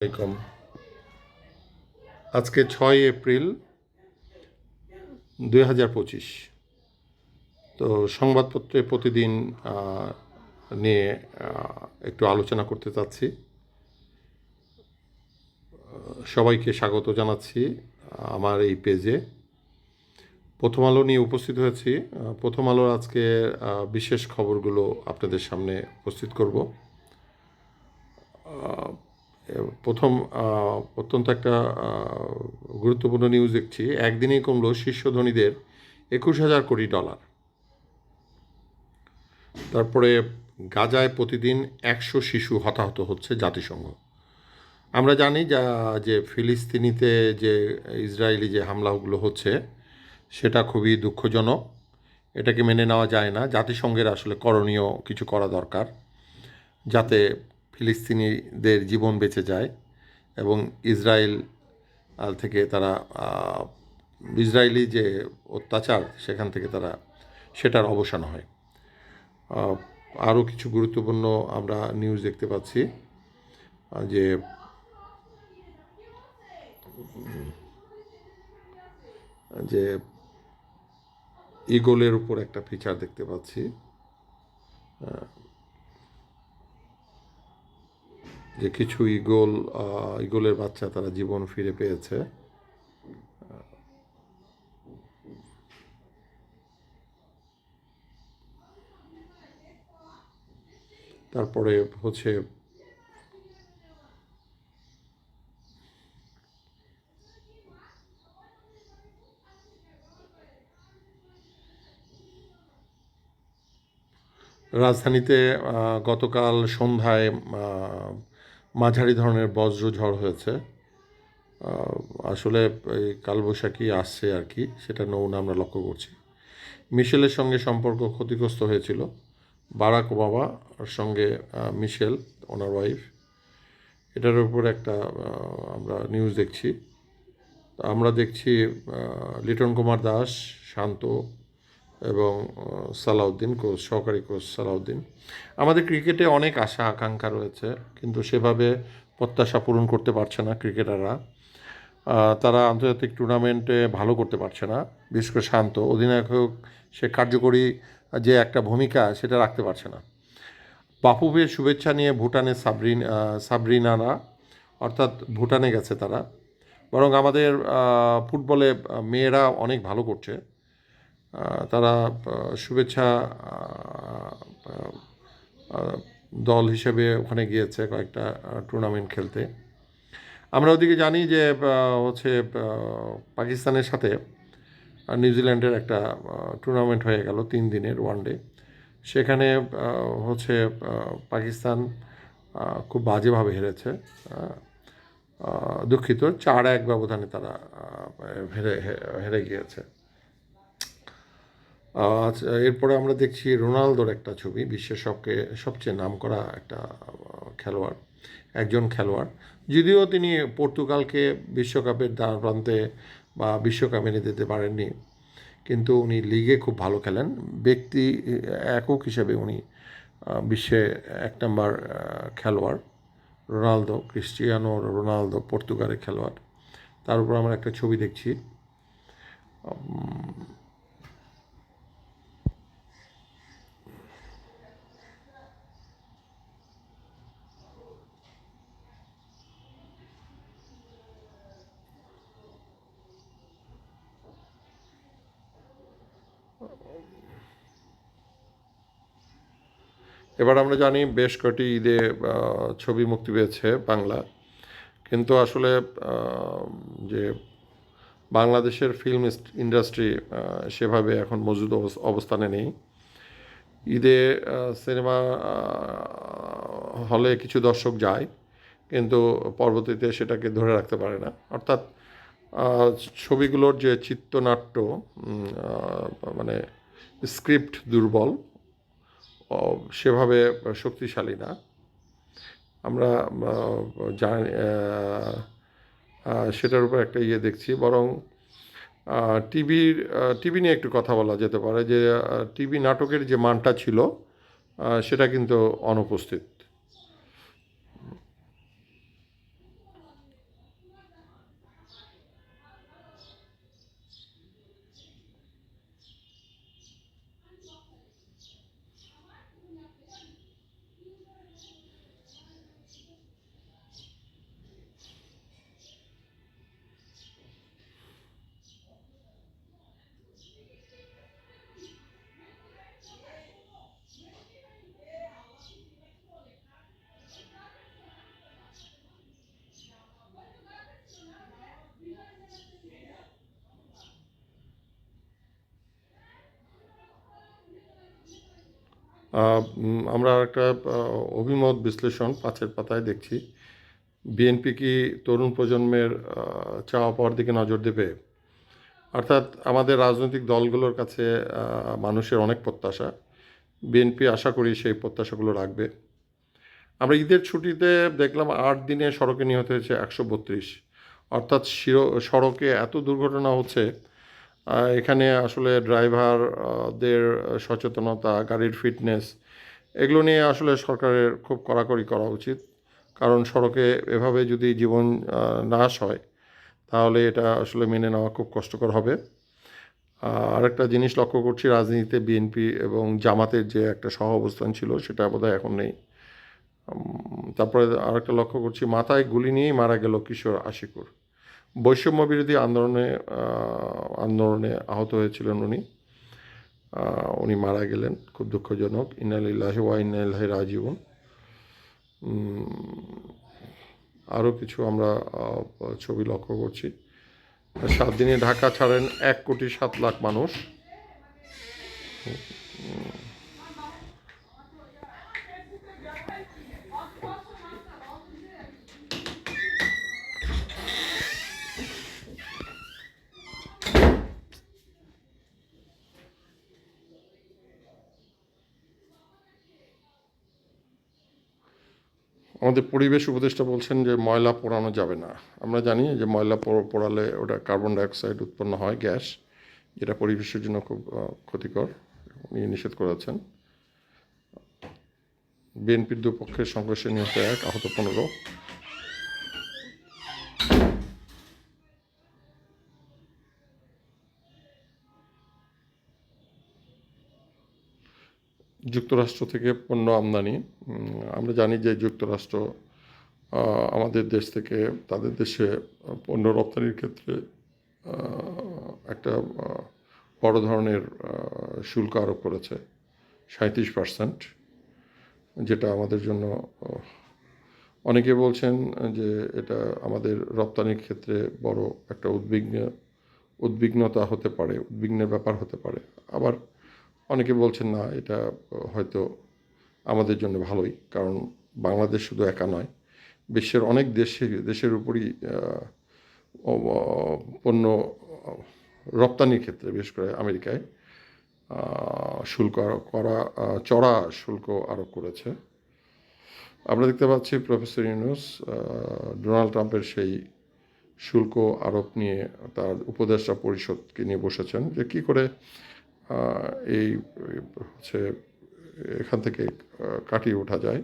আলাইকুম। আজকে 6 এপ্রিল 2025। তো সংবাদপত্রে প্রতিদিন নিয়ে একটু আলোচনা করতে চাচ্ছি। সবাইকে স্বাগত জানাচ্ছি আমার এই পেজে। প্রথম আলো নিয়ে উপস্থিত হয়েছি। প্রথম আলোর আজকে বিশেষ খবরগুলো আপনাদের সামনে উপস্থিত করব। প্রথম অত্যন্ত একটা গুরুত্বপূর্ণ নিউজ দেখছি। একদিনেই কমলো শীর্ষ ধনীদের 21,000 কোটি ডলার। তারপরে গাজায় প্রতিদিন 100 শিশু হতাহত হচ্ছে জাতিসংঘ। আমরা জানি যে ফিলিস্তিনিতে যে ইসরায়েলি যে হামলাগুলো হচ্ছে সেটা খুবই দুঃখজনক। এটাকে মেনে নেওয়া যায় না। জাতিসংঘের আসলে করণীয় কিছু করা দরকার, যাতে ফিলিস্তিনিদের জীবন বেঁচে যায় এবং ইসরায়েল থেকে তারা ইসরায়েলি যে অত্যাচার সেখান থেকে সেটার অবসান হয়। আরও কিছু গুরুত্বপূর্ণ আমরা নিউজ দেখতে পাচ্ছি যে যে ইগলের উপর একটা ফিচার দেখতে পাচ্ছি, যে কিছু ইগলের বাচ্চা তারা জীবন ফিরে পেয়েছে। তারপরে হচ্ছে রাজধানীতে গতকাল সন্ধ্যায় মাঝারি ধরনের বজ্রঝড় হয়েছে। আসলে এই কালবৈশাখী আসছে আর কি, সেটা নমুনা আমরা লক্ষ্য করছি। মিশেলের সঙ্গে সম্পর্ক ক্ষতিগ্রস্ত হয়েছিল বারাক ওবামার সঙ্গে। মিশেল, ওনার ওয়াইফ, এটার উপর একটা আমরা নিউজ দেখছি। আমরা দেখছি লিটন কুমার দাস, শান্ত এবং সালাউদ্দিন কোচ, সহকারী কোচ সালাউদ্দিন। আমাদের ক্রিকেটে অনেক আশা আকাঙ্ক্ষা রয়েছে, কিন্তু সেভাবে প্রত্যাশা পূরণ করতে পারছে না ক্রিকেটাররা। তারা আন্তর্জাতিক টুর্নামেন্টে ভালো করতে পারছে না। বিশেষ করে শান্ত অধিনায়ক, সে কার্যকরী যে একটা ভূমিকা সেটা রাখতে পারছে না। বাফুফের শুভেচ্ছা নিয়ে ভুটানের সাবরিনারা, অর্থাৎ ভুটানে গেছে তারা। বরং আমাদের ফুটবলে মেয়েরা অনেক ভালো করছে। তারা শুভেচ্ছা দল হিসেবে ওখানে গিয়েছে কয়েকটা টুর্নামেন্ট খেলতে। আমরা ওদিকে জানি যে হচ্ছে পাকিস্তানের সাথে নিউজিল্যান্ডের একটা টুর্নামেন্ট হয়ে গেল 3 দিনের ওয়ানডে। সেখানে হচ্ছে পাকিস্তান খুব বাজেভাবে হেরেছে। দুঃখিত, 4-1 ব্যবধানে তারা হেরে গিয়েছে। এরপরে আমরা দেখছি রোনালদোর একটা ছবি। বিশ্বের সবচেয়ে নামকরা একটা খেলোয়াড়, একজন খেলোয়াড়। যদিও তিনি পর্তুগালকে বিশ্বকাপের দ্বারপ্রান্তে বা বিশ্বকাপ এনে দিতে পারেননি, কিন্তু উনি লিগে খুব ভালো খেলেন। ব্যক্তি একক হিসেবে উনি বিশ্বে 1 নম্বর খেলোয়াড়। রোনালদো, ক্রিস্টিয়ানো রোনালদো পর্তুগালের খেলোয়াড়। তার উপর আমরা একটা ছবি দেখছি। এবার আমরা জানি বেশ কয়েকটি ঈদে ছবি মুক্তি পেয়েছে বাংলা, কিন্তু আসলে যে বাংলাদেশের ফিল্ম ইন্ডাস্ট্রি সেভাবে এখন মজুদ অবস্থানে নেই। ঈদে সিনেমা হলে কিছু দর্শক যায়, কিন্তু পরবর্তীতে সেটাকে ধরে রাখতে পারে না। অর্থাৎ ছবিগুলোর যে চিত্রনাট্য, মানে স্ক্রিপ্ট দুর্বল, সেভাবে শক্তিশালী না। আমরা জানি, সেটার উপর একটা দেখছি। বরং টিভি নিয়ে একটু কথা বলা যেতে পারে, যে টিভি নাটকের যে মানটা ছিল সেটা কিন্তু অনুপস্থিত। আমরা একটা অভিমত বিশ্লেষণ 5-এর পাতায় দেখছি, বিএনপি কি তরুণ প্রজন্মের চাওয়া পাওয়ার দিকে নজর দেবে? অর্থাৎ আমাদের রাজনৈতিক দলগুলোর কাছে মানুষের অনেক প্রত্যাশা, বিএনপি আশা করি সেই প্রত্যাশাগুলো রাখবে। আমরা ঈদের ছুটিতে দেখলাম 8 দিনে সড়কে নিহত হয়েছে 132, অর্থাৎ সড়কে এত দুর্ঘটনা হচ্ছে। এখানে আসলে ড্রাইভারদের সচেতনতা, গাড়ির ফিটনেস, এগুলো নিয়ে আসলে সরকারের খুব কড়াকড়ি করা উচিত। কারণ সড়কে এভাবে যদি জীবন নাশ হয়, তাহলে এটা আসলে মেনে নেওয়া খুব কষ্টকর হবে। আরেকটা জিনিস লক্ষ্য করছি, রাজনীতিতে বিএনপি এবং জামাতের যে একটা সহ অবস্থান ছিল, সেটা বোধহয় এখন নেই। তারপরে আরেকটা লক্ষ্য করছি, মাথায় গুলি নিয়েই মারা গেল কিশোর আশিকুর। বৈষম্য বিরোধী আন্দোলনে আহত হয়েছিলেন উনি মারা গেলেন, খুব দুঃখজনক। ইন্না লিল্লাহি ওয়া ইন্না ইলাইহি রাজিউন। আরও কিছু আমরা ছবি লক্ষ্য করছি। 7 দিনে ঢাকা ছাড়েন 1,07,00,000 মানুষ। আমাদের পরিবেশ উপদেষ্টা বলছেন যে ময়লা পোড়ানো যাবে না। আমরা জানি যে ময়লা পোড়ালে ওটা কার্বন ডাইঅক্সাইড উৎপন্ন হয়, গ্যাস, যেটা পরিবেশের জন্য খুব ক্ষতিকর। উনি নিষেধ করেছেন। বিএনপির দুপক্ষের সংঘর্ষে নিহত 1, আহত 15। যুক্তরাষ্ট্র থেকে পণ্য আমদানি। আমরা জানি যে যুক্তরাষ্ট্র আমাদের দেশ থেকে তাদের দেশে পণ্য রপ্তানির ক্ষেত্রে একটা বড় ধরনের শুল্ক আরোপ করেছে, 37%, যেটা আমাদের জন্য অনেকে বলছেন যে এটা আমাদের রপ্তানির ক্ষেত্রে বড় একটা উদ্বিগ্নতা হতে পারে, উদ্বিগ্নের ব্যাপার হতে পারে। আবার অনেকে বলছেন না, এটা হয়তো আমাদের জন্য ভালোই, কারণ বাংলাদেশ শুধু একা নয়, বিশ্বের অনেক দেশের উপরই পণ্য রপ্তানির ক্ষেত্রে, বিশেষ করে আমেরিকায় শুল্ক আরোপ করা, চড়া শুল্ক আরোপ করেছে। আমরা দেখতে পাচ্ছি প্রফেসর ইউনূস ডোনাল্ড ট্রাম্পের সেই শুল্ক আরোপ নিয়ে তার উপদেষ্টা পরিষদকে নিয়ে বসেছেন যে কী করে এই হচ্ছে এখান থেকে কাটিয়ে ওঠা যায়।